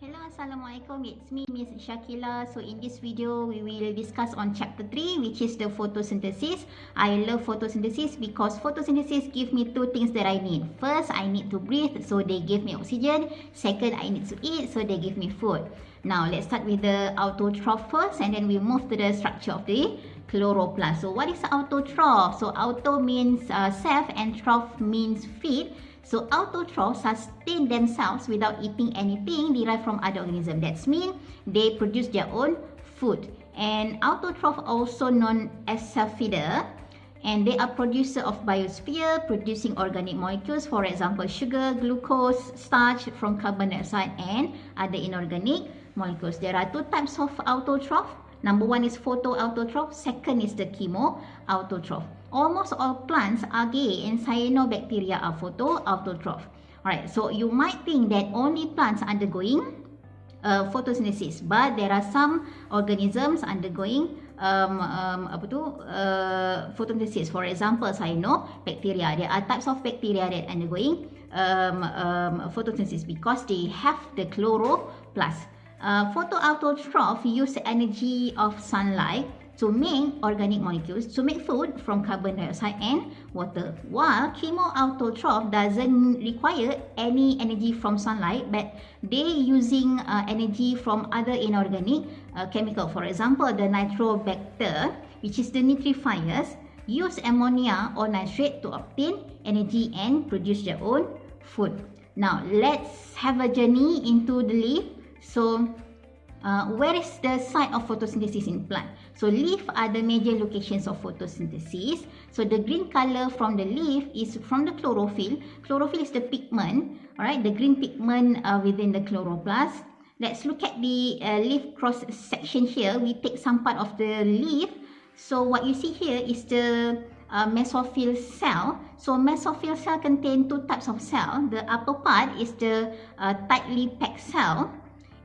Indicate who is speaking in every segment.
Speaker 1: Hello, Assalamualaikum. It's me, Miss Shakila. So in this video, we will discuss on chapter 3, which is the photosynthesis. I love photosynthesis because photosynthesis give me two things that I need. First, I need to breathe, so they give me oxygen. Second, I need to eat, so they give me food. Now, let's start with the autotroph first, and then we move to the structure of the chloroplast. So what is autotroph? So auto means self and troph means feed. So autotrophs sustain themselves without eating anything derived from other organisms. That means they produce their own food. And autotroph also known as self-feeder, and they are producer of biosphere, producing organic molecules, for example, sugar, glucose, starch from carbon dioxide and other inorganic molecules. There are two types of autotroph. Number one is photoautotroph, second is the chemoautotroph. Almost all plants, algae and cyanobacteria are photoautotroph. Alright, so you might think that only plants undergoing photosynthesis, but there are some organisms undergoing photosynthesis. For example, cyanobacteria. There are types of bacteria that undergoing photosynthesis because they have the chloroplast. Photoautotroph use energy of sunlight to make organic molecules, to make food from carbon dioxide and water. While chemoautotroph doesn't require any energy from sunlight, but they using energy from other inorganic chemical. For example, the nitrobacter, which is the nitrifiers, use ammonia or nitrate to obtain energy and produce their own food. Now, let's have a journey into the leaf. So, where is the site of photosynthesis in plant? So, leaf are the major locations of photosynthesis. So, the green color from the leaf is from the chlorophyll. Chlorophyll is the pigment, alright, the green pigment within the chloroplast. Let's look at the leaf cross section here. We take some part of the leaf. So, what you see here is the mesophyll cell. So, mesophyll cell contain two types of cell. The upper part is the tightly packed cell.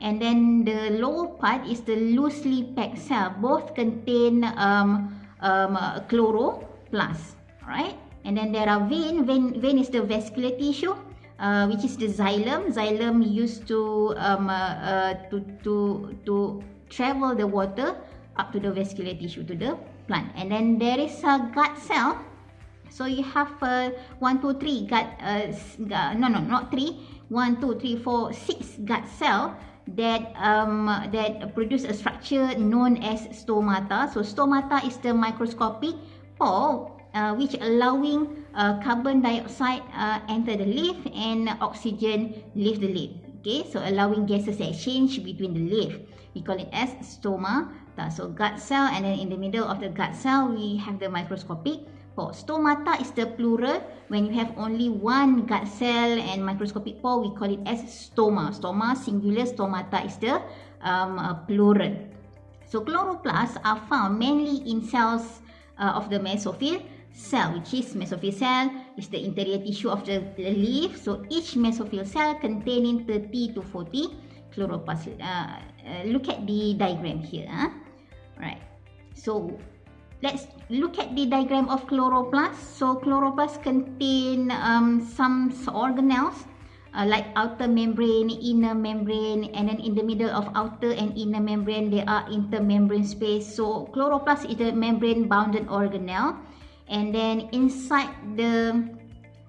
Speaker 1: And then the lower part is the loosely packed cell. Both contain chloroplast, right? And then there are vein. Vein is the vascular tissue, which is the xylem. Xylem used to travel the water up to the vascular tissue to the plant. And then there is a gut cell. So you have 1, 2, 3 gut. Not 3. 1, 2, 3, 4, 6 gut cell that produce a structure known as stomata. So stomata is the microscopic pore which allowing carbon dioxide enter the leaf and oxygen leave the leaf. Okay, so allowing gases exchange between the leaf. We call it as stomata. So gut cell, and then in the middle of the gut cell we have the microscopic pore. Stomata is the plural. When you have only one gut cell and microscopic pore, we call it as stoma. Stoma singular, stomata is the plural. So chloroplasts are found mainly in cells of the mesophyll cell, which is mesophyll cell is the interior tissue of the leaf. So each mesophyll cell containing 30 to 40 chloroplasts. Look at the diagram here. Right. So let's look at the diagram of chloroplast. So chloroplast contain some organelles like outer membrane, inner membrane, and then in the middle of outer and inner membrane there are intermembrane space. So chloroplast is a membrane bounded organelle, and then inside the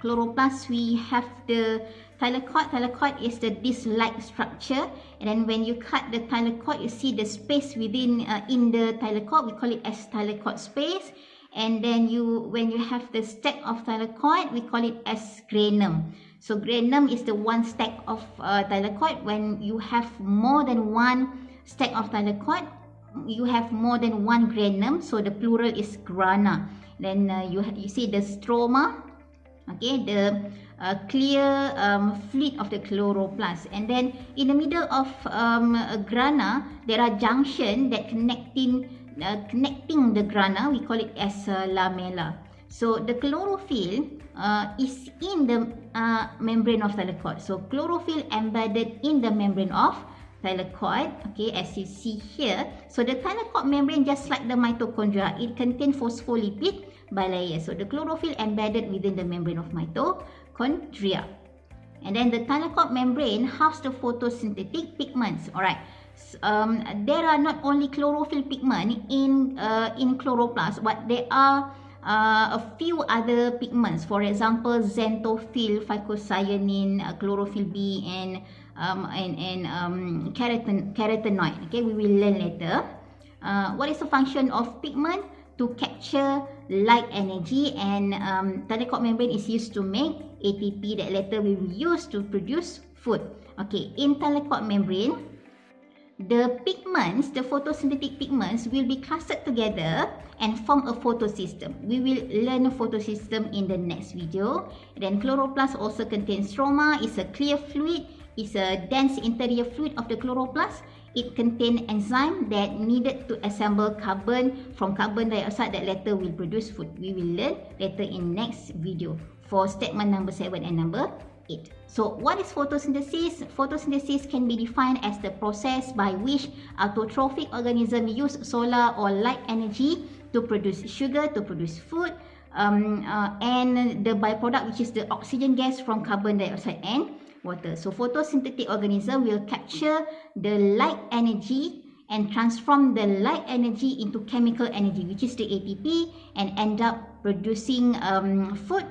Speaker 1: chloroplast we have the thylakoid. Thylakoid is the disc-like structure, and then when you cut the thylakoid, you see the space within in the thylakoid. We call it as thylakoid space. And then when you have the stack of thylakoid, we call it as granum. So granum is the one stack of thylakoid. When you have more than one stack of thylakoid, you have more than one granum. So the plural is grana. Then you see the stroma. Okay, the clear fluid of the chloroplast, and then in the middle of grana there are junction that connecting the grana. We call it as lamella. So the chlorophyll is in the membrane of thylakoid. So chlorophyll embedded in the membrane of thylakoid. Okay, as you see here. So the thylakoid membrane, just like the mitochondria, it contains phospholipid bilayer. So the chlorophyll embedded within the membrane of mitochondria. And then the thalocop membrane house the photosynthetic pigments. Alright. There are not only chlorophyll pigment in chloroplast, but there are a few other pigments. For example, xanthophyll, phycocyanin, chlorophyll B, and carotenoid. Okay, we will learn later. What is the function of pigment? To capture light energy, and thalocop membrane is used to make ATP that later we will use to produce food. Okay, in thalocop membrane, the pigments, the photosynthetic pigments, will be clustered together and form a photosystem. We will learn a photosystem in the next video. Then chloroplast also contains stroma. It's a clear fluid. It's a dense interior fluid of the chloroplast. It contains enzyme that needed to assemble carbon from carbon dioxide that later will produce food. We will learn later in next video for statement number 7 and number 8. So what is photosynthesis? Photosynthesis can be defined as the process by which autotrophic organisms use solar or light energy to produce sugar, to produce food, and the byproduct, which is the oxygen gas from carbon dioxide and water. So photosynthetic organism will capture the light energy and transform the light energy into chemical energy, which is the ATP, and end up producing food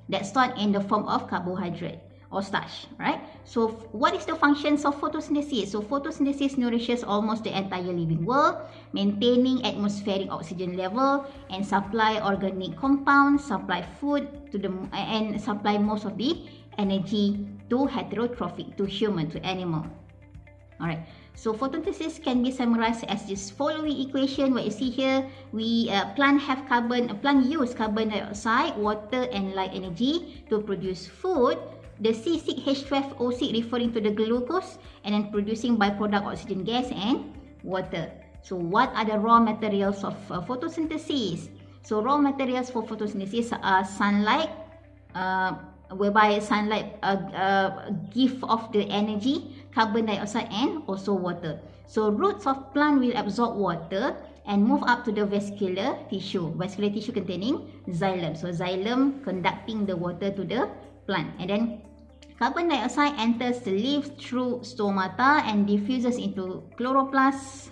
Speaker 1: that's stored in the form of carbohydrate or starch, right? So what is the functions of photosynthesis? So photosynthesis nourishes almost the entire living world, maintaining atmospheric oxygen level, and supply organic compounds, supply food to the, and supply most of the energy to heterotrophic, to human, to animal. Alright, so photosynthesis can be summarized as this following equation. What you see here, plant use carbon dioxide, water, and light energy to produce food. The C6H12O6 referring to the glucose, and then producing byproduct oxygen gas and water. So what are the raw materials of photosynthesis? So raw materials for photosynthesis are sunlight, whereby sunlight give off the energy, carbon dioxide, and also water. So roots of plant will absorb water and move up to the vascular tissue containing xylem. So xylem conducting the water to the plant, and then carbon dioxide enters the leaf through stomata and diffuses into chloroplast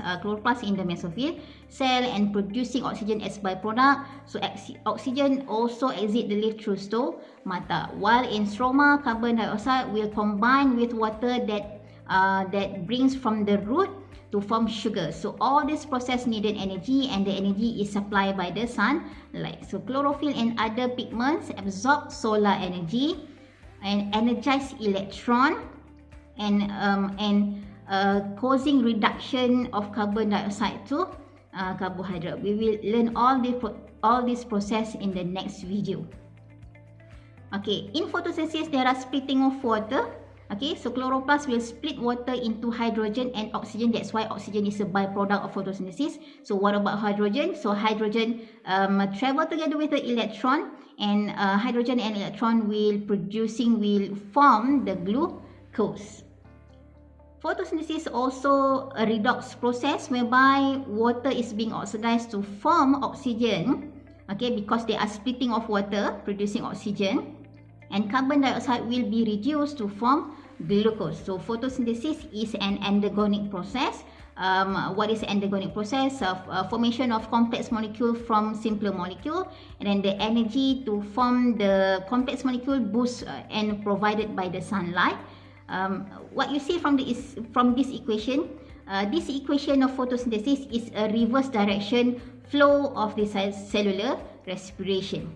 Speaker 1: in the mesophyll cell, and producing oxygen as byproduct. So oxygen also exit the leaf through stomata. While in stroma, carbon dioxide will combine with water that brings from the root to form sugar. So all this process needed energy, and the energy is supplied by the sunlight. So chlorophyll and other pigments absorb solar energy and energize electron, and causing reduction of carbon dioxide to carbohydrate. We will learn all this process in the next video. Okay, in photosynthesis there are splitting of water. Okay, so chloroplast will split water into hydrogen and oxygen. That's why oxygen is a byproduct of photosynthesis. So what about hydrogen? So hydrogen travel together with the electron, and hydrogen and electron will form the glucose. Photosynthesis also a redox process whereby water is being oxidized to form oxygen. Okay, because they are splitting of water, producing oxygen, and carbon dioxide will be reduced to form glucose. So photosynthesis is an endogonic process. What is endogonic process? Formation of complex molecule from simpler molecule, and then the energy to form the complex molecule boost and provided by the sunlight. What you see from this equation, this equation of photosynthesis is a reverse direction flow of the cellular respiration.